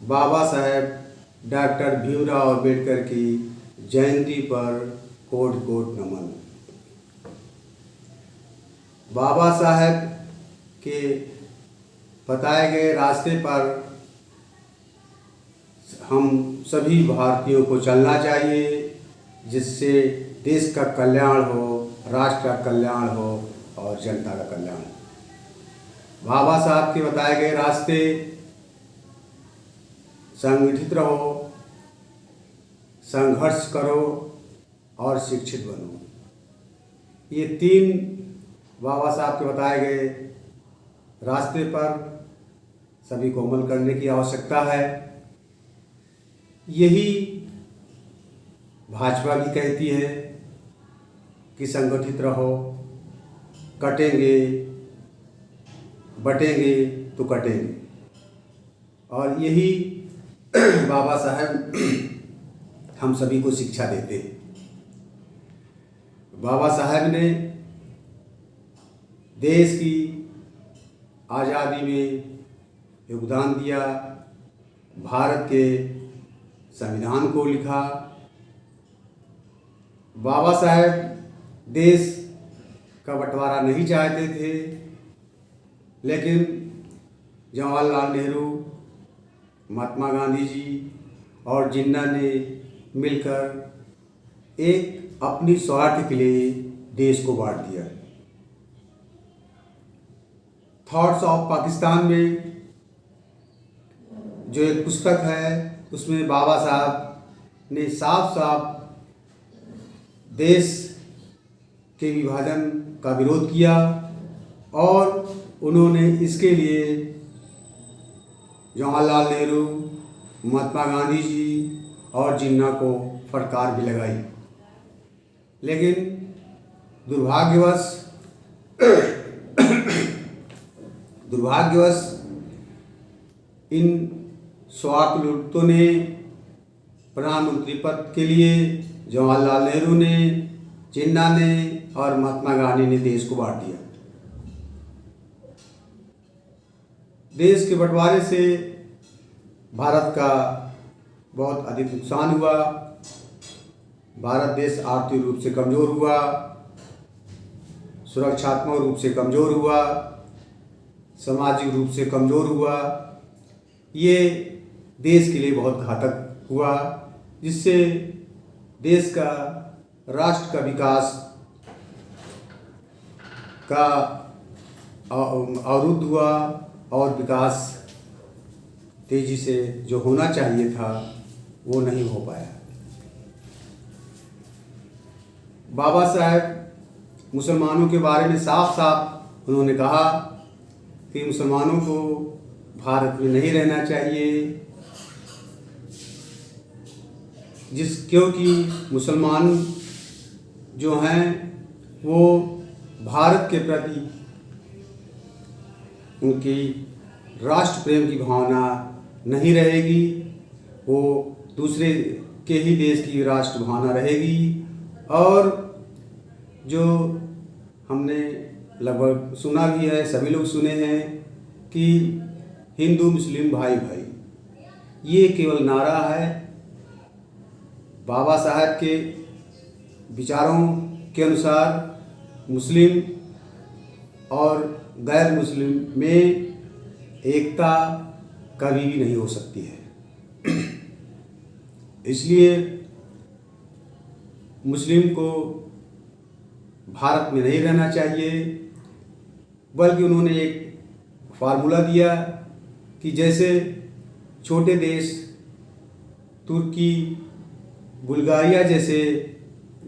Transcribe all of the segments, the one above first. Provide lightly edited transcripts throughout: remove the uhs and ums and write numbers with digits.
Baba Saheb doctor Bhimrao Ambedkar की जयंती पर coat coat नमन। बाबा साहेब के बताए गए रास्ते पर हम सभी भारतीयों को चलना चाहिए, जिससे देश का कल्याण हो, राष्ट्र का कल्याण हो और जनता का कल्याण हो। बाबा साहब के बताए गए रास्ते संगठित रहो, संघर्ष करो और शिक्षित बनो। ये तीन बाबा साहब के बताए गए रास्ते पर सभी को अमल करने की आवश्यकता है। यही भाजपा भी कहती है कि संगठित रहो, कटेंगे बटेंगे तो कटेंगे, और यही बाबा साहब हम सभी को शिक्षा देते हैं। बाबा साहब ने देश की आज़ादी में योगदान दिया, भारत के संविधान को लिखा। बाबा साहब देश का बंटवारा नहीं चाहते थे, लेकिन जवाहरलाल नेहरू, महात्मा गांधी जी और जिन्ना ने मिलकर एक अपनी स्वार्थ के लिए देश को बांट दिया। थॉट्स ऑफ पाकिस्तान में जो एक पुस्तक है, उसमें बाबा साहब ने साफ साफ देश के विभाजन का विरोध किया और उन्होंने इसके लिए जवाहरलाल नेहरू, महात्मा गांधी जी और जिन्ना को फटकार भी लगाई। लेकिन दुर्भाग्यवश इन स्वार्थलुटों ने प्रधानमंत्री पद के लिए जवाहरलाल नेहरू ने, जिन्ना ने और महात्मा गांधी ने देश को बांट दिया। देश के बंटवारे से भारत का बहुत अधिक नुकसान हुआ। भारत देश आर्थिक रूप से कमज़ोर हुआ, सुरक्षात्मक रूप से कमज़ोर हुआ, सामाजिक रूप से कमज़ोर हुआ। ये देश के लिए बहुत घातक हुआ, जिससे देश का, राष्ट्र का विकास का अवरुद्ध हुआ और विकास तेज़ी से जो होना चाहिए था वो नहीं हो पाया। बाबा साहब मुसलमानों के बारे में साफ साफ उन्होंने कहा कि मुसलमानों को भारत में नहीं रहना चाहिए, क्योंकि मुसलमान जो हैं वो भारत के प्रति उनकी राष्ट्र प्रेम की भावना नहीं रहेगी, वो दूसरे के ही देश की राष्ट्र भावना रहेगी। और जो हमने लगभग सुना भी है, सभी लोग सुने हैं कि हिंदू मुस्लिम भाई भाई, ये केवल नारा है। बाबा साहब के विचारों के अनुसार मुस्लिम और गैर मुस्लिम में एकता कभी भी नहीं हो सकती है। इसलिए मुस्लिम को भारत में नहीं रहना चाहिए, बल्कि उन्होंने एक फार्मूला दिया कि जैसे छोटे देश तुर्की, बुल्गारिया जैसे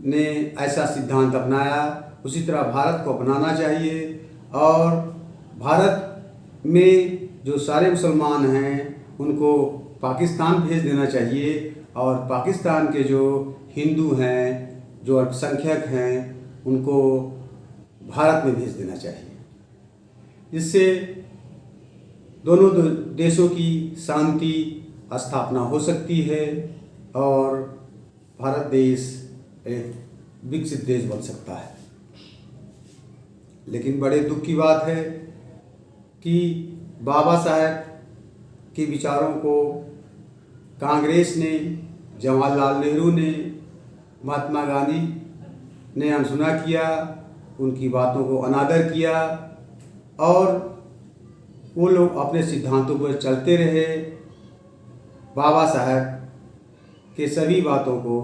ने ऐसा सिद्धांत अपनाया, उसी तरह भारत को अपनाना चाहिए। और भारत में जो सारे मुसलमान हैं उनको पाकिस्तान भेज देना चाहिए, और पाकिस्तान के जो हिंदू हैं, जो अल्पसंख्यक हैं, उनको भारत में भेज देना चाहिए। जिससे दोनों देशों की शांति स्थापना हो सकती है और भारत देश एक विकसित देश बन सकता है। लेकिन बड़े दुख की बात है कि बाबा साहब के विचारों को कांग्रेस ने, जवाहरलाल नेहरू ने, महात्मा गांधी ने अनसुना किया, उनकी बातों को अनादर किया और वो लोग अपने सिद्धांतों पर चलते रहे, बाबा साहब के सभी बातों को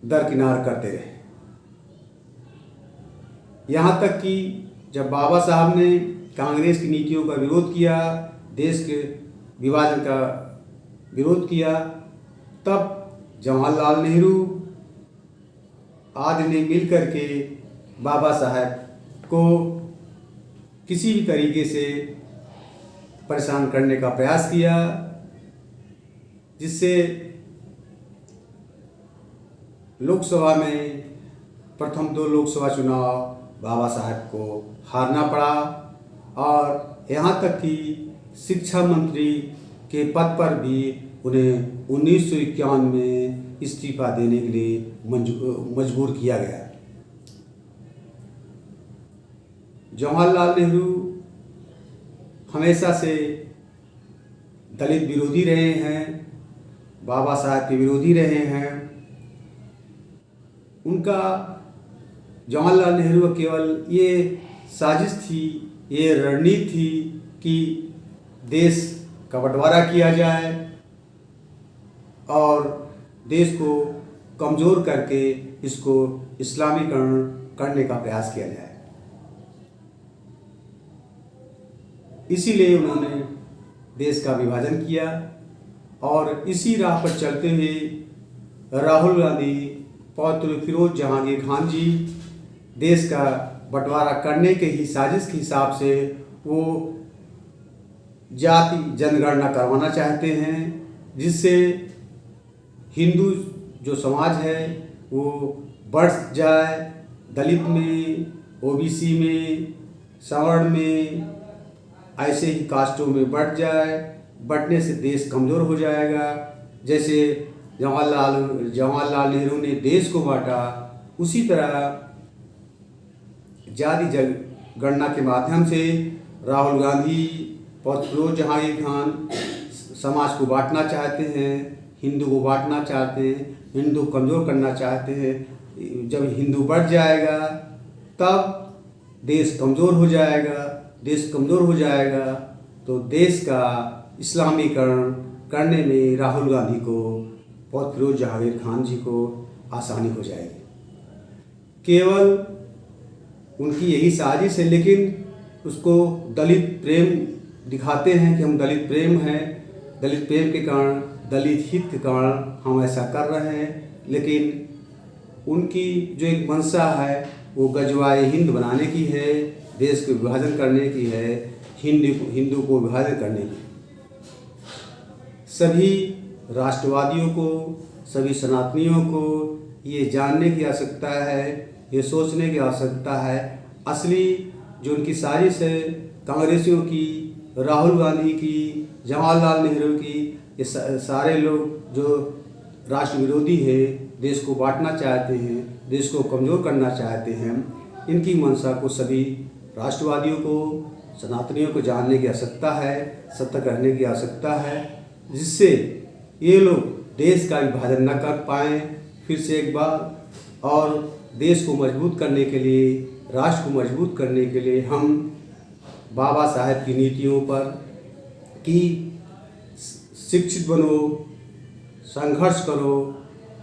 दरकिनार करते रहे। यहाँ तक कि जब बाबा साहब ने कांग्रेस की नीतियों का विरोध किया, देश के विभाजन का विरोध किया, तब जवाहरलाल नेहरू आदि ने मिलकर के बाबा साहब को किसी भी तरीके से परेशान करने का प्रयास किया, जिससे लोकसभा में प्रथम 2 लोकसभा चुनाव बाबा साहब को हारना पड़ा और यहाँ तक कि शिक्षा मंत्री के पद पर भी उन्हें 1951 में इस्तीफा देने के लिए मजबूर किया गया। जवाहरलाल नेहरू हमेशा से दलित विरोधी रहे हैं, बाबा साहब के विरोधी रहे हैं। उनका जवाहरलाल नेहरू का केवल ये साजिश थी, ये रणनीति थी कि देश का बंटवारा किया जाए और देश को कमज़ोर करके इसको इस्लामीकरण करने का प्रयास किया जाए। इसीलिए उन्होंने देश का विभाजन किया और इसी राह पर चलते हुए राहुल गांधी, पौत्र फिरोज जहांगीर खान जी देश का बंटवारा करने के ही साजिश के हिसाब से वो जाति जनगणना करवाना चाहते हैं, जिससे हिंदू जो समाज है वो बढ़ जाए, दलित में, ओबीसी में, सवर्ण में, ऐसे ही कास्टों में बढ़ जाए। बढ़ने से देश कमज़ोर हो जाएगा। जैसे जवाहरलाल नेहरू ने देश को बांटा, उसी तरह जाति जनगणना के माध्यम से राहुल गांधी, फिरोज जहांगीर खान समाज को बांटना चाहते हैं, हिंदू को बांटना चाहते हैं, हिंदू कमज़ोर करना चाहते हैं। जब हिंदू बढ़ जाएगा तब देश कमज़ोर हो जाएगा, देश कमज़ोर हो जाएगा तो देश का इस्लामीकरण करने में राहुल गांधी को और फिरोज जहांगीर खान जी को आसानी हो जाएगी। केवल उनकी यही साजिश है, लेकिन उसको दलित प्रेम दिखाते हैं कि हम दलित प्रेम हैं, दलित प्रेम के कारण, दलित हित के कारण हम ऐसा कर रहे हैं। लेकिन उनकी जो एक मंशा है वो गजवाए हिंद बनाने की है, देश को विभाजन करने की है, हिंदू को विभाजन करने की। सभी राष्ट्रवादियों को, सभी सनातनियों को ये जानने की आवश्यकता है, ये सोचने की आवश्यकता है, असली जो उनकी साजिश है कांग्रेसियों की, राहुल गांधी की, जवाहरलाल नेहरू की, ये सारे लोग जो राष्ट्र विरोधी है, देश को बांटना चाहते हैं, देश को कमज़ोर करना चाहते हैं, इनकी मंशा को सभी राष्ट्रवादियों को, सनातनियों को जानने की आवश्यकता है, सतर्क रहने की आवश्यकता है, जिससे ये लोग देश का विभाजन न कर पाएँ फिर से एक बार। और देश को मजबूत करने के लिए, राष्ट्र को मजबूत करने के लिए हम बाबा साहब की नीतियों पर कि शिक्षित बनो, संघर्ष करो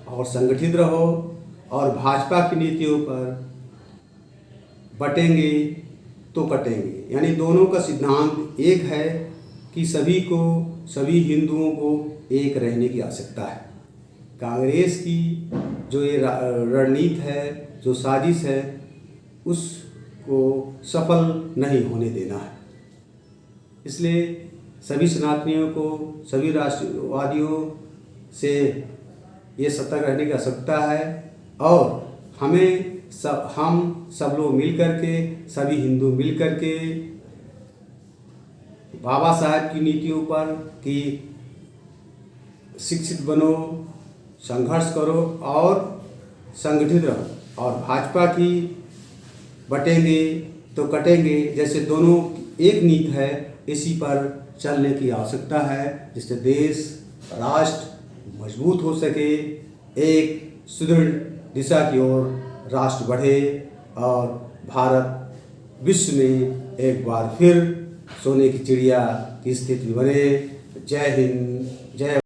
और संगठित रहो, और भाजपा की नीतियों पर बटेंगे तो कटेंगे, यानी दोनों का सिद्धांत एक है कि सभी को, सभी हिंदुओं को एक रहने की आवश्यकता है। कांग्रेस की जो ये रणनीति है, जो साजिश है, उसको सफल नहीं होने देना है। इसलिए सभी सनातनियों को, सभी राष्ट्रवादियों से ये सतर्क रहने की आवश्यकता है और हम सब लोग मिल करके, सभी हिंदू मिल करके बाबा साहब की नीतियों पर कि शिक्षित बनो, संघर्ष करो और संगठित रहो, और भाजपा की बटेंगे तो कटेंगे, जैसे दोनों एक नीति है, इसी पर चलने की आवश्यकता है, जिससे देश राष्ट्र मजबूत हो सके, एक सुदृढ़ दिशा की ओर राष्ट्र बढ़े और भारत विश्व में एक बार फिर सोने की चिड़िया की स्थिति में बने। जय हिंद, जय